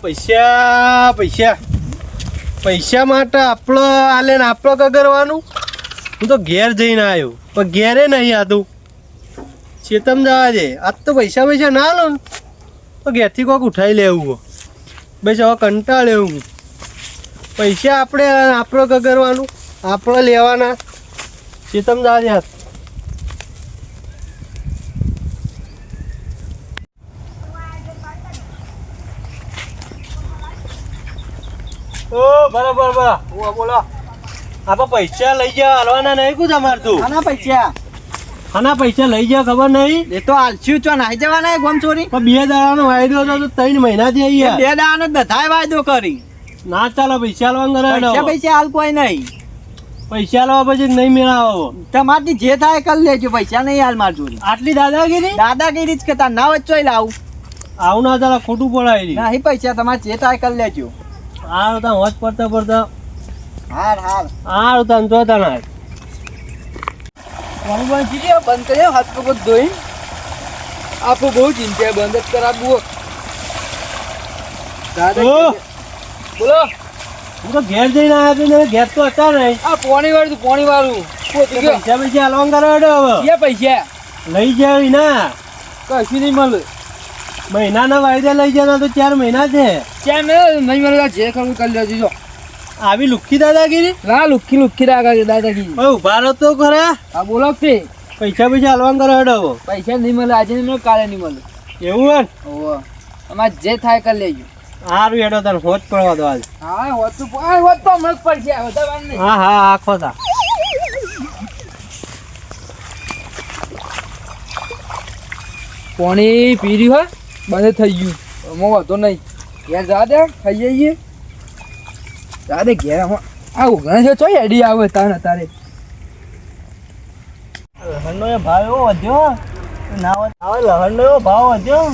પૈસા પૈસા પૈસા માટે આપણો આલે ને આપણો કગરવાનું. હું તો ઘેર જઈને આવ્યો પણ ઘેરે નહીં આતું ચેતમ જવા દે. આજ તો પૈસા ના લો ને તો ઘેરથી કોઈક ઉઠાવી લેવું. બસ હવે કંટાળ લેવું. પૈસા આપણે આપણો કગરવાનું આપણે લેવાના. ચેતમ જવા દે હાથ. ઓ બરાબર બોલો. આપણે પૈસા લઈ જા હાલવાના નહીં કું તમારે તું? આના પૈસા લઈ જા ખબર નહીં. એ તો આલસ્યું ચો નાઈ જવાના ગોમ ચોરી. પણ 2 દાડાનો વાયદો હતો તો 3 મહિનાથી અહીંયા 2 દાડાનો બધાય વાયદો કરી. ના ચાલે પૈસા લેવા પૈસા હાલ કોઈ નહીં. પૈસા લેવા પછી નહીં મેળાવો. તમારથી જે થાય કરી લેજો. પૈસા નહીં હાલ માર જોડી. આટલી દાદાગીરી જ કરતા ના વચ્ચો લાવું. આવું ના ચાલે ખોટું પડાય. નહીં પૈસા તમારે જે થાય કરી લેજો. હાર તા હોજ પડતા હાર તન જો તને બંધ કર્યો હાથ પગ ધોઈ. આપો બહુ ચિંતા બંધ જ કરાવવું. બોલો. હું તો ઘેર જઈને આવ્યો ઘેર તો હતા નહીં. આ પોણી વાળું પૈસા હલવાન કરો. હવે પૈસા લઈ જાય ના કશું નહીં મળે. મહિનાના વાયદા લઈ જવાના તો 4 મહિના છે. કેમ નહીં મળે? જે ખરું કરી લેજો. આવી લુખ્ખી દાદાગીરી. ના લુખ્ખી દાદાગીરી. ઉભા રહો તો ખરા. હા બોલો તે પૈસા હલવાન કરો હેડો. પૈસા નહીં મળે. આજે નહીં મળે કાલે નહીં મળે. એવું હોય અમારે જે થાય કરી લેજો. સારું હેડો તને હોજ પડવા દો. હા હોત તો હમણાં જ પડશે. હા આખો તા પાણી પી રહ્યું હોય બંધ થઈ ગયું. એમાં વાંધો નહીં. ઘેર જા દે ખાઈ જઈએ. જા દે ઘેર. આ ઉઘરા છે ચોઈ આઈડી આવે તારે. લહણનો એ ભાવ એવો વધ્યો ના આવે. લહણનો એવો ભાવ વધ્યો.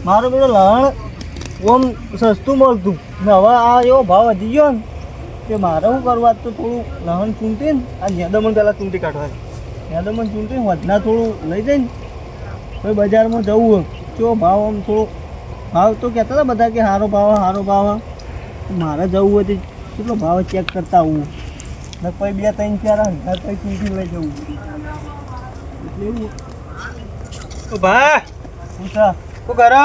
મારું બધું લહણ ઓમ સસ્તું મળતું ને હવે આ એવો ભાવ વધી ગયો ને કે મારે શું કરવા. તો થોડું લહણ ચૂંટી ને આ નેદમણ પહેલાં ચૂંટી કાઢવાની. નેદમણ ચૂંટી વધના થોડું લઈ જઈને કોઈ બજારમાં જવું જો ભાવ આમ થોડું ભાવ તો કહેતા હતા બધા કે સારો ભાવ. મારે જવું હોય તો કેટલો ભાવ ચેક કરતા આવું ને કોઈ 2-3 4 હજાર કંઈ ચૂંટી લઈ જવું. ભાઈ શું છે? શું કરે?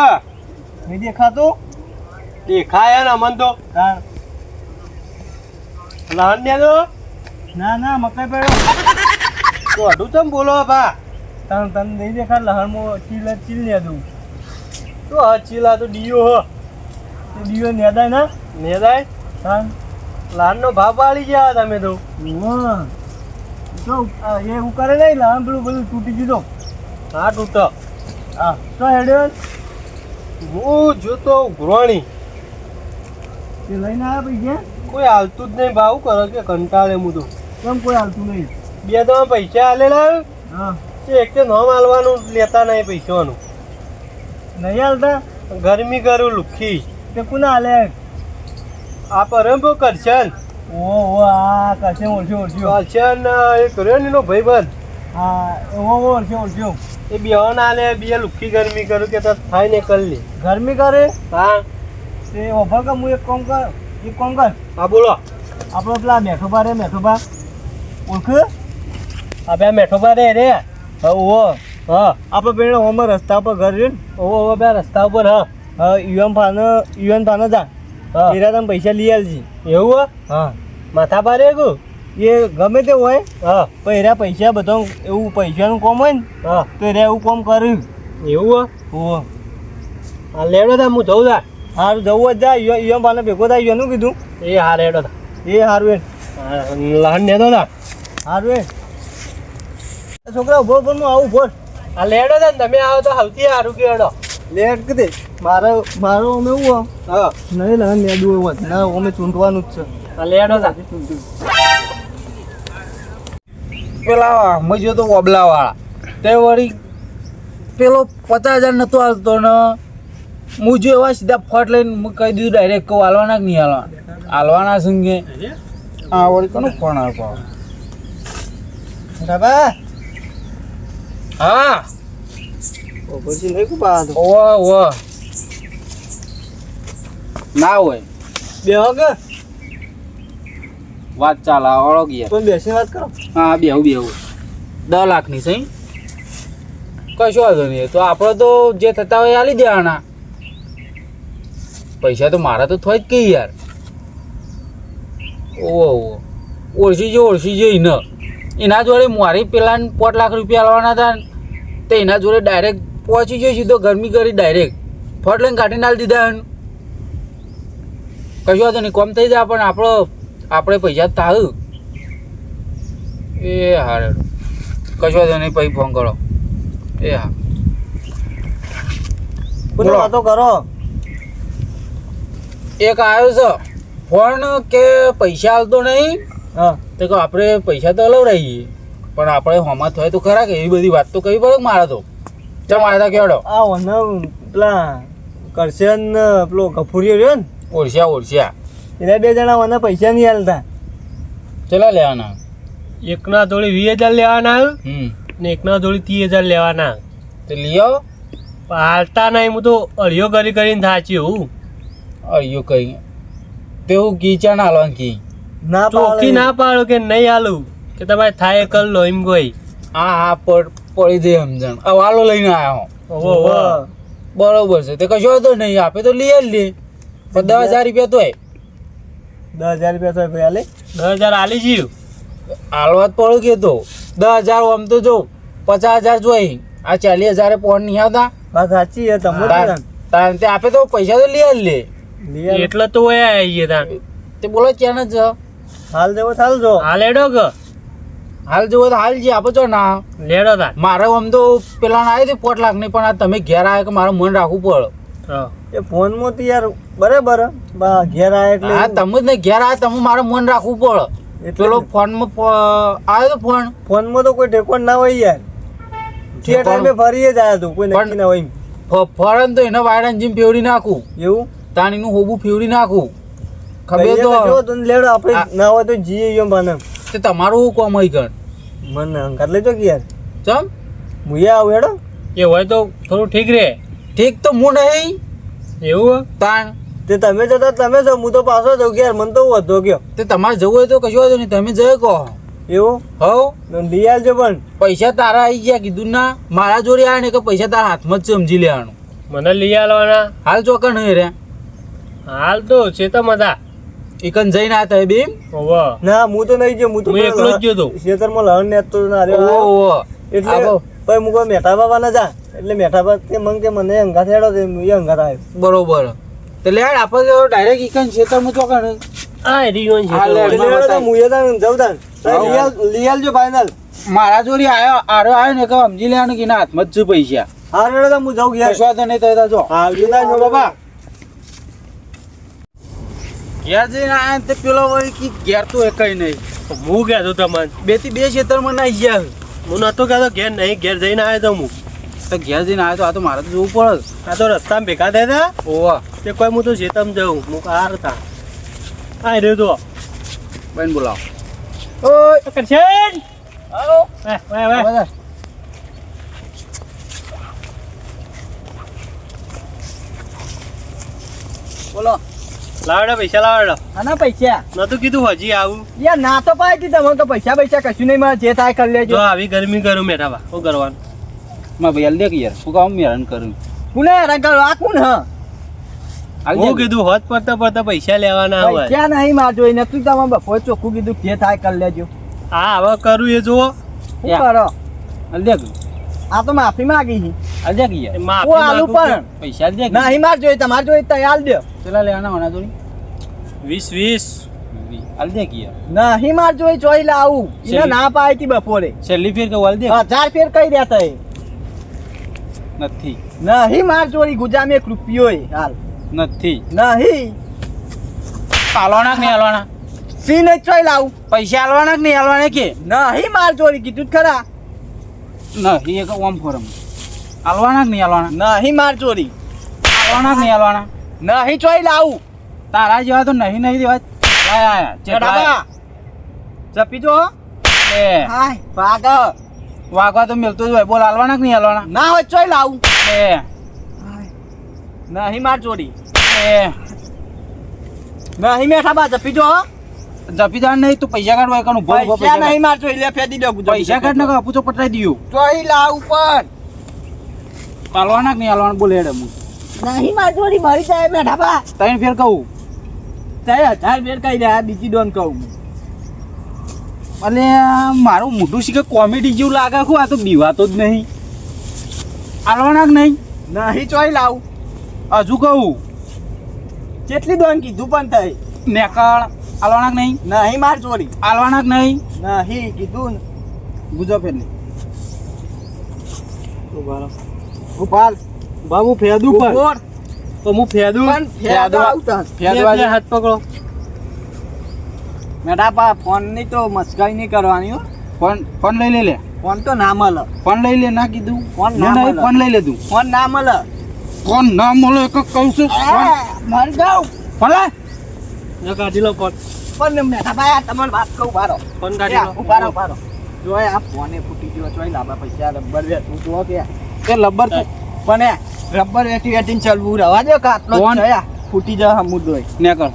નહીં દેખાતું? દેખાય ને અમન તો. લહણ ને દો. ના મકાઈ પડ્યો તો અઢું ચમ બોલો ભા. તને નહીં દેખાય લહણમાં ચીલ ને દઉં તો ચીલા તો ડીયો ડીયો નેદાય લહણનો ભાવ પાડી ગયા તમે તો. એ એવું કરે નહીં લહણ પેલું તૂટી ગયું. હા તૂટો. હા તો હેડ્યો હું જોતો ઘોરણી એ લઈને આવ્યા પૈસા. કોઈ હાલતું જ નહીં. ભાવ કરો કે કંટાળે હું તો. કેમ કોઈ હાલતું નહીં? 2 તો પૈસા હાલેલા. હા એક તો નામ હાલવાનું લેતા નહીં પૈસાનું. નહીં હાલતા. ગરમી કરું લુખ્ખી તે કોના હાલે? આ પરમ કરશન. ઓ આ કરશન ઓળખ્યો. કરશન એ કર્યો ને એનો ભાઈબંધ. હા ઓળખ્યો. એ બેવાના હાલે 2 લુખ્ખી ગરમી કરું કે થાય ને કરી લે. ગરમી કરે? હા તે ઓફર કે હું એક કામ કર. હા બોલો. આપણો પેલા મેઠોબા ઓળખ? હા બે મેઠોબા રે. હા આપણે પેલા ઓમાં રસ્તા પર ઘર રહ્યું ને. ઓવો બે રસ્તા ઉપર. હા યુએન ફાનો જા. એરા તમે પૈસા લઈ આવજી. એવું? હા માથા પારે એ ગમે તે હોય. હા પણ એરા પૈસા બધા એવું પૈસાનું કોમ હોય ને. હા તો એરા એવું કોમ કર્યું. એવું? ઓહો હા લેડો તા હું જઉં તા. સારું જવું જ જા. યુએન ફાનો ભેગો થાય એનું કીધું. એ હા લેડો તા. એ સારું લહણ નેદો તા. સારું છોકરા ઉભો પણ હું આવું ભોર. હા લેડો ને તમે આવો તો સૌથી સારું કેડો. લેટ કે મારો અમે એવું હા નહીં લહણ નેદવું હોય ના અમે ચૂંટવાનું જ છે. હા લેડો તા. પેલા મજો તો ઓબલા વાળા તે વળી પેલો 50,000 નતો હાલતો ને હું જો એવા સીધા ફટ લઈને કહી દીધું ડાયરેક્ટ કહું હાલવાના કે નહીં હાલવાના સંગે. હા વળી કોનો ફોન આવ્યો? બરાબર. હા પછી નહીં કું પાડો. ઓવા ના હોય બે કે વાત ચાલે હળો ગયા કોઈ બેસીને વાત કરો. હા બેહું 10 લાખની સહી કશો વાંધો નહીં તો આપણે તો જે થતા હોય એ આલી દેવાના પૈસા તો મારા તો થોય જ કઈ યાર ઓહો ઓળસી જો એના જોડે મારી પેલા 5 લાખ રૂપિયા આલવાના હતા તો એના જોડે ડાયરેક્ટ પહોંચી ગયો સીધો ગરમી કરી ડાયરેક્ટ ફટ લઈને કાઢીને આલી દીધા એને કશો વાંધો નહીં કોમ થઈ જાય પણ આપણે પૈસા થાય એ હારે કશો વાંધો નહીં પછી ફોન કરો એ હા બોલો વાતો કરો. એક આવ્યો છે ફોન કે પૈસા હાલતો નહીં હા તો કે આપણે પૈસા તો અલવડાવીએ પણ આપણે હોમાં થાય તો ખરા કે એવી બધી વાત તો કહી પડે મારે તો ચાલ મારે તો કેવડો આ વને પેલા કરશન ને પેલો ગફુરિયો રહ્યો ને ઓળશ્યા એના 2 જણા મને પૈસા નહીં હાલતા. ચલા લેવાના એકના જોડે 20,000 લેવાના ને એકના જોડે 30,000 લેવાના. તો લિયો હાલતા નહીં હું તો અઢિયો કરીને થાચી હું અయ్యో કઈ તેવું કીચા ના હાલવાનું કી ના ચોખ્ખી ના પાડો કે નહીં હાલું કે તમારે થાય કર લો એમ કોઈ. હા પડી દે સમજણ વાલો લઈને આવ્યો ઓહો બરોબર છે તે કશો વાંધો નહીં આપે તો લઈ લે પણ 10,000 રૂપિયા તોય 10,000 રૂપિયા તો ભાઈ હાલે. 10,000 હાલી જીવ હાલવા જ પડો કે તો 10,000 આમ તો જો 50,000 જોઈ આ 40,000 ફોન નહીં આવતા વાત સાચી છે તમારી. તાર તે આપે તો પૈસા તો લઈ લે એટલે તો ઓય આવીએ તાન તે બોલો ક્યાં જ હાલ જેવો ચાલ જો. હાલ એડો કે હાલ જોવો તો હાલ જે આપો છો ના લેડો તાન મારે આમ તો પેલા ના આવી 5 લાખ ની પણ આ તમે ઘેર આવ્યા કે મારું મન રાખવું પડે એ ફોન માં તો યાર બરાબર ઘેર આયા એટલે હા તમે જ ને ઘેર આવ્યા તમે મારું મન રાખવું પડે એટલે પેલો ફોન માં આવ્યો તો ફોન માં તો કોઈ ઠેકોણ ના હોય યાર. તે ટાઈમે ફરીએ જ આવ્યા તું કોઈ નક્કી ના હોય. ફોરન તો એના વાયરન જીમ ફેવડી નાખું એવું તાણીનું હોબું ફેવડી નાખું ખબર કહીએ તો જો તને લેડો આપણે ના હોય તો જીએ એમ બાને તે તમારું કોમ હોય કણ મને અંકાર લેજો કે યાર ચમ મુયા આવ હેડો. એ હોય તો થોડું ઠીક રે ઠીક તો હું નહીં એવું તાણ તે તમે જતા તમે છો હું તો પાછો જાઉં કે યાર મને તો વધો ગયો તે તમારે જવું હોય તો કશું વાંધો નહીં તમે જઈ કહો એવું હવ લઈ આવજો પણ પૈસા તારા આવી ગયા કીધું ના મારા જોડે આવ્યા ને કે પૈસા તારા હાથમાં જ સમજી લેવાનું મને લઈ આલવાના હાલ ચોકન નહીં રે હાલ તો છે તો મજા એકન જઈને આ થાય બેમ ઓહો ના હું તો નહીં ગયો હું તો હું એકલો જ ગયો તો ખેતરમાં લહણ ને તો ના રે ઓહો એટલે આવો. ભાઈ હું કોઈ મેઠા બાબા ના જા એટલે મેઠા બાબા તે મંગ કે મને અંગાત હેડો તે એ અંગાત આવ્યો. બરોબર તો લે આપણે ડાયરેક્ટ એકન ખેતરમાં ચોકન આ રીયોન છે હાલ તો. લે. એટલે હેડો તો મુયા તાન જાઉં તાન લઈ આવજો ફાઇનલ. મારા જોડે આવ્યો ને કે સમજી લેવાનું કે એના હાથમાં જ છે પૈસા હા હેડો તો હું જાઉં ઘેર. કશો વાંધો નહીં તો જો હા આવજો તાન બાબા. ઘેર જઈને આયા તે પેલો વળી કે ઘેર તો એકય નહીં હું કહેતો તમને 2 થી 2 ખેતરમાં નાઈ ગયા હું નતો કહેતો ઘેર નહીં ઘેર જઈને આવ્યો તો હું તો ઘેર જઈને આવ્યો તો આ તો મારે તો જોવું પડે આ તો રસ્તામાં ભેગા થયા હતા ઓવા તે કોઈ હું તો શેતમ જાઉં હું કાર હતા આ રહ્યો તો બેન બોલાવો ઓય કરશન આવો વાય બોલો લાવડો પૈસા લાવડો આના પૈસા નતું કીધું હજી આવું યાર ના તો પાય કી તમે તો પૈસા કશું નહીં મારે જે થાય કરી જો લેજો. આવી ગરમી કરું મેઠાવા શું કરવાનું માં ભાઈ હાલ દે કે યાર હું કામ હેરાન કરું કોને હેરાન કરો આ કોણ હ હાલ હું દે કીધું હોત પડતા પૈસા લેવાના હોય પૈસા નહીં માર જોઈને તું તમે બપોર ચોખ્ખું કીધું જે થાય કરી લેજો. હા હવે કરું એ જુઓ શું યા. કરો હાલ દે આ તો માફી માંગી છે. હાલ દે કે યાર એ માફી હું આલુ માંગુ પણ પૈસા હાલ દે કે નહીં માર જોઈએ તમારે જોઈએ તૈયાર દો. ચલા લેવાના હોના જોડી 20 હાલ દે કે યાર નહીં માર જોઈ ચોઈ લાવું એને શેલી? ના પાય તી બપોરે છેલ્લી ફેર કે હાલ દે 1000 ફેર કઈ રહ્યા તઈ નથી નહીં માર ચોરી ગુજામ 1 રૂપિયો હાલ નથી નહીં હાલવાના કે નહીં હાલવાના સી નહીં ચોઈ લાવું પૈસા હાલવાના કે નહીં હાલવાના કે નહીં માર ચોરી કીધું જ ખરા નહીં એક ઓમ ફોરમ હાલવાના કે નહીં હાલવાના નહીં માર ચોરી હાલવાના કે નહીં હાલવાના નહીં ચોઈ લાવું તારા જેવા તો નહીં દેવા આયા ચડાબા ચપી જો એ હાય ભાગ વાગવા તો મિલતો જ હોય બોલ હાલવાના કે નહીં હાલવાના ના હોય ચોઈ લાવું એ નહીં માર ચોરી એ નહીં મેઠા બા જપી જો જપીદાર નહીં તું પૈસા કાઢવા એકનું ઉભો ઉભો પૈસા નહીં મારતો એટલે ફેદી દો પૈસા કાઢ ને આપું તો પટાઈ દઉં ચોઈ લાવ ઉપર હાલવાના કે નહીં હાલવાના બોલે હેડે હું નહીં મારતો મારી જાય મેઠા બા ત્રણ ફેર કહું ચાહે 1000 ફેર કહી દે બીજી ડોન કહું અને મારું મોઢું શીખે કોમેડી જેવું લાગે છું આ તો બીવાતો જ નહીં હાલવાના કે નહીં નહીં ચોઈ લાવ હજુ કહું કેટલી ડોન કીધું પણ થઈ નેકળ હાલવાના કે નહીં નહીં માર ચોરી હાલવાના કે નહીં નહીં કીધું ને ગુજો ફેર નહીં ઉપાલ બાબુ ફેદું પણ ઉપર તો હું ફેદું પણ ફેદો આવતા બે હાથ પકડો મેઠા બા ફોન ની તો મસ્કાઈ નહીં કરવાની હો ફોન લઈ લે ફોન તો ના મળે ફોન લઈ લે ના કીધું ફોન ના નહીં, મળે. ફોન લઈ લે તું ફોન ના મળે ફોન ના મળે એક કહું છું મર જાઉં ફોન લે ને કાઢી લો ફોન પણ મેઠા ભાઈ આ તમારી વાત કહું બારો ફોન કાઢી લો ઉભારો જોય આ ફોને ફૂટી ગયો ચોઈ લાંબા પૈસા રબર વે તું જો કે એ લબ્બર તો પણ એ રબર વેટી વેટીને ચાલવું રવા દે કાટલો ફોન? જ છે આ. ફૂટી જા હમું દોય નેકળ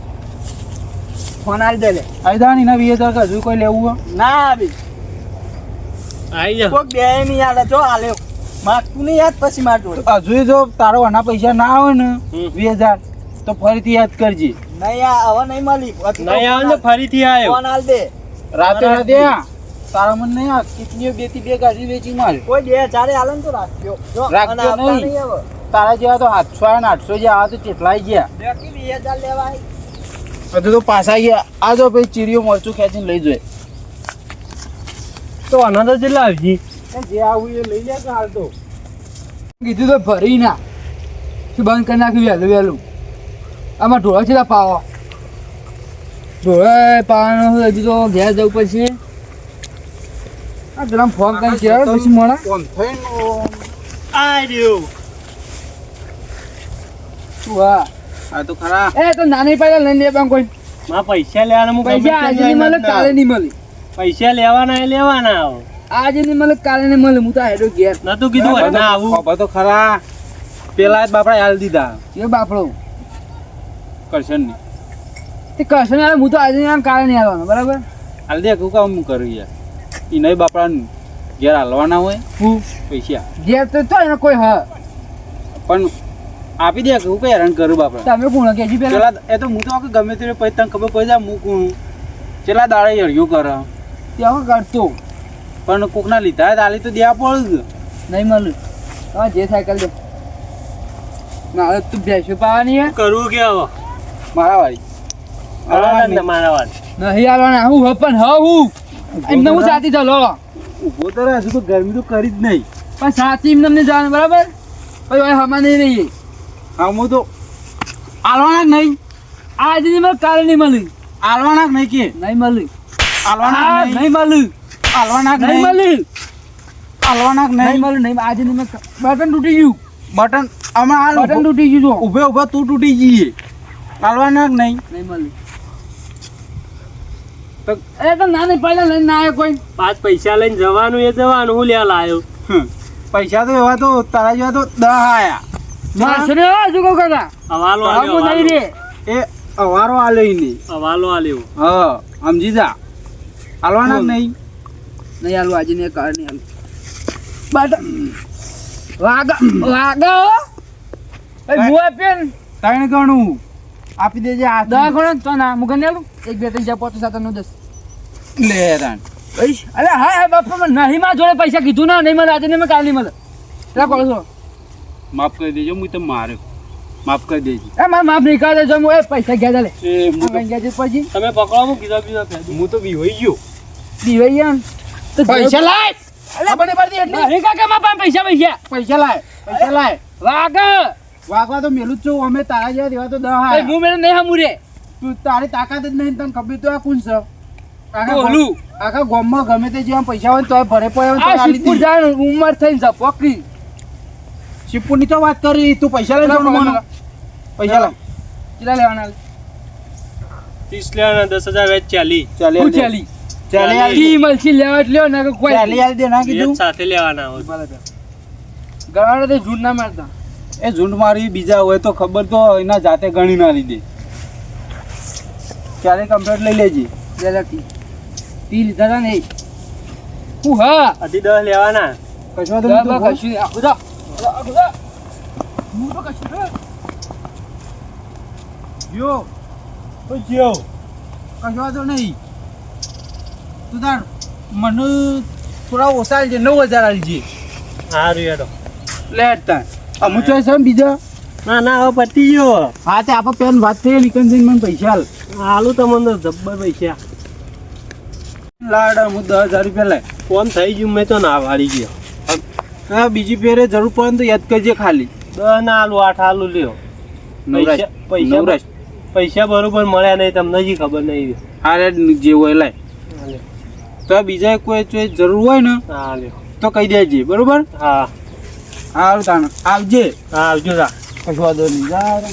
ફોન આલી દે લે આયદા ની ના 20,000 હજુ કોઈ લેવું હો? ના આવી આઈ જા કોક બે ની યાદ જો આલ્યો માગતું નહીં યાદ પછી માર જોડે હજુ જો તારો આના પૈસા ના આવે ને હમ. 20,000 તો ફરીથી યાદ કરજે નહીં આ હવે નહીં મળી પછી તો નહીં આવે ને ફરીથી આવ્યો ફોન આલ દે રાતે રાતે તારા મન નહીં આ કિતનીઓ બેથી બે ગાડી વેચી માર કોઈ બે ચારે આલે ને તો રાખ્યો જો રાખજો અને આપતા નહીં. હવે તારા જેવા તો 700 ને 800 જે આવે તો કેટલાય ગયા બેટી 2000 લેવાય હજુ તો પાછા ગયા આ જો ભાઈ ચીરીઓ મરચું ખેંચીને લઈ જોઈએ તો આના તો કેટલા આવી જે આવું એ લઈ લે કે હાલ તો કીધું તો ભરી ના તું બંધ કરી નાખ્યું વહેલું વહેલું આમાં ઢોળા છે પાવા ઢોળા પાવાનો હજુ તો ઘેર જવું પડશે આ પેલા ફોન કરી છે પછી મોડા કોમ થઈને આઈ રહ્યો શું હા આ તો ખરા એ તો નાની પાડે લઈને પણ કોઈ માં પૈસા લેવાના હું પૈસા આજે નહીં મળે કાલે નહીં મળે પૈસા લેવાના એ લેવાના આવો આજે નહીં મળે કાલે નહીં મળે હું તો હેડો ઘેર નતું કીધું હોય ના આવું ખબર તો ખરા પેલા જ બાપડા હાલ દીધા એ બાપડો કરશન ની તે કશું નહીં આવે હું તો આજે નહીં આવે કાલે નહીં આવવાનો બરાબર હાલ દે કહું કામ હું કરું યાર એ નહીં બાપડા ઘેર હાલવાના હોય હું પૈસા ઘેર તો થાય ને કોઈ હા પણ આપી દે કહું કઈ હેરાન કરું બાપડા તમે કોણ કેજી પેલા પેલા એ તો હું તો આખું ગમે તે પછી તને ખબર પડી જાય હું કોણ ચેલા દાડે હળિયો કરે ત્યાં કરતો પણ કોકના લીધા તાલી તો દેવા પડે નહીં મળે હા જે સાયકલ દે ના હવે તું ભેંસો પાવાની હે કરવું કે આવો મારા વાળી મારા વાત નહીં હાલવાના હું હે પણ હા હું એમને હું સાથી ચાલો ઉભો તો રહે હજુ તો ગરમી તો કરી જ નહીં પણ સાથી એમને અમને જવાનું બરાબર પછી હવે હમા નહીં રહીએ હા હું તો હાલવાના જ નહીં આજે નહીં મળે કાલે નહીં મળે હાલવાના જ નહીં કે નહીં મળે હાલવાના જ નહીં નહીં મળે હાલવાના જ નહીં નહીં મળે હાલવાના જ નહીં નહીં મળે નહીં આજે નહીં મળે બટન તૂટી ગયું બટન આમાં હાલ બટન તૂટી ગયું જો ઉભે ઉભા તું તૂટી જઈએ હાલવાના જ નહીં નહીં મળે તો એ તો નાની પહેલા લઈને ના આવે કોઈ પાંચ પૈસા લઈને જવાનું એ જવાનું હું લેવા લાયો પૈસા તો એવા તો તારા જેવા તો 10 આયા મારશે ને હજુ કહું કાકા હવાલો આવું નહીં રે એ અવારો આલે નહીં હવાલો આલ્યો હા સમજી જા હાલવાના જ નહીં નહીં હાલું આજે નહીં કાલે નહીં હાલું બટ વાગા વાગા એ મુએ પેન ત્રણ ગણું આપી દેજે આ દવા કોણ તો ના મુગન ને આલું 1 2 3 4 5 6 7 8 9 10 લે તાણ અરે હા હા બાપા મને નહીં માં જોડે પૈસા કીધું ના નહીં મળે આજે નહીં મળે કાલે નહીં મળે એટલા કોલ છો માફ કરી દેજો હું તો માર્યો માફ કરી દેજે એ મારે માફ નહીં કરે જો હું એ પૈસા ગયા લે એ હું તો ગયા છે પછી તમે પકડો હું કીધા બીજા ફેદું હું તો બીવાઈ ગયો દીવૈયા તો પૈસા લાય અલે બને પડતી એટલી નહીં કાકા માં પૈસા પૈસા લાય વાગા વાગવા તો મેલું જ છું અમે તારા જેવા દેવા તો 10 એ આયા હું મેં નહીં હમુરે તું તારી તાકાત જ નહીં તને ખબર તો આ કોણ છે બોલું. આખા ગામમાં ગમે તે જેવા પૈસા હોય ને તોય ભરે પડ્યા હોય આ તો આલી શિવપુર દીધી. જાય ઉંમર થઈને ઝપકી શિવપુરની તો વાત કરી તું પૈસા લઈ કેટલા મને પૈસા લાય કેટલા લેવાના 30 લેવાના 10,000 વેચ ચાલી ચાલે હું ચાલી ચાલે આલ કી મળશી લેવા એટલે લ્યો ના કોઈ ચાલે આલ દે ના એક કીધું સાથે લેવાના હોય ગણાડો તે ઝૂંડ ના મારતા એ ઝૂંડ મારી બીજા હોય તો ખબર તો એના જાતે ગણી ના લીધી ક્યારે કમ્પ્લેટ લઈ લેજે. જરાકી તી લીધા હતા ને હું હા અઢી 10 લેવાના. કશો તો જા બા કશું આ બધા હું તો કશું જો તો જ્યો. કશો તો નહીં. તું તાર મને થોડા ઓછા આલજે, 9000 આલજે. સારું હેડો. લે તાર અમુ ચોય છે ને બીજા. ના ના હવે પતી ગયો. હા તે આપણે પેન વાત થઈ નીકળ મને પૈસા હાલ. હાલું તમને તો જબ્બર પૈસા. લાડ હું 10,000 રૂપિયા લાય. ફોન થઈ ગયું મેં તો ના વાળી ગયો. હા બીજી ફેરે જરૂર પડે ને તો યાદ કરજે ખાલી. 10 ના હાલું 8 હાલું લ્યો. નવરાશ પૈસા નવરાશ. પૈસા બરોબર મળ્યા નહીં તમને જ ખબર નહીં. હા રે જે હોય લાય. તો બીજા કોઈ ચોય જરૂર હોય ને હા લ્યો. તો કહી દેજે બરોબર. હા હાલ તાણ આવજે. હા આવજો તા. કશો વાંધો નહીં. જા રે.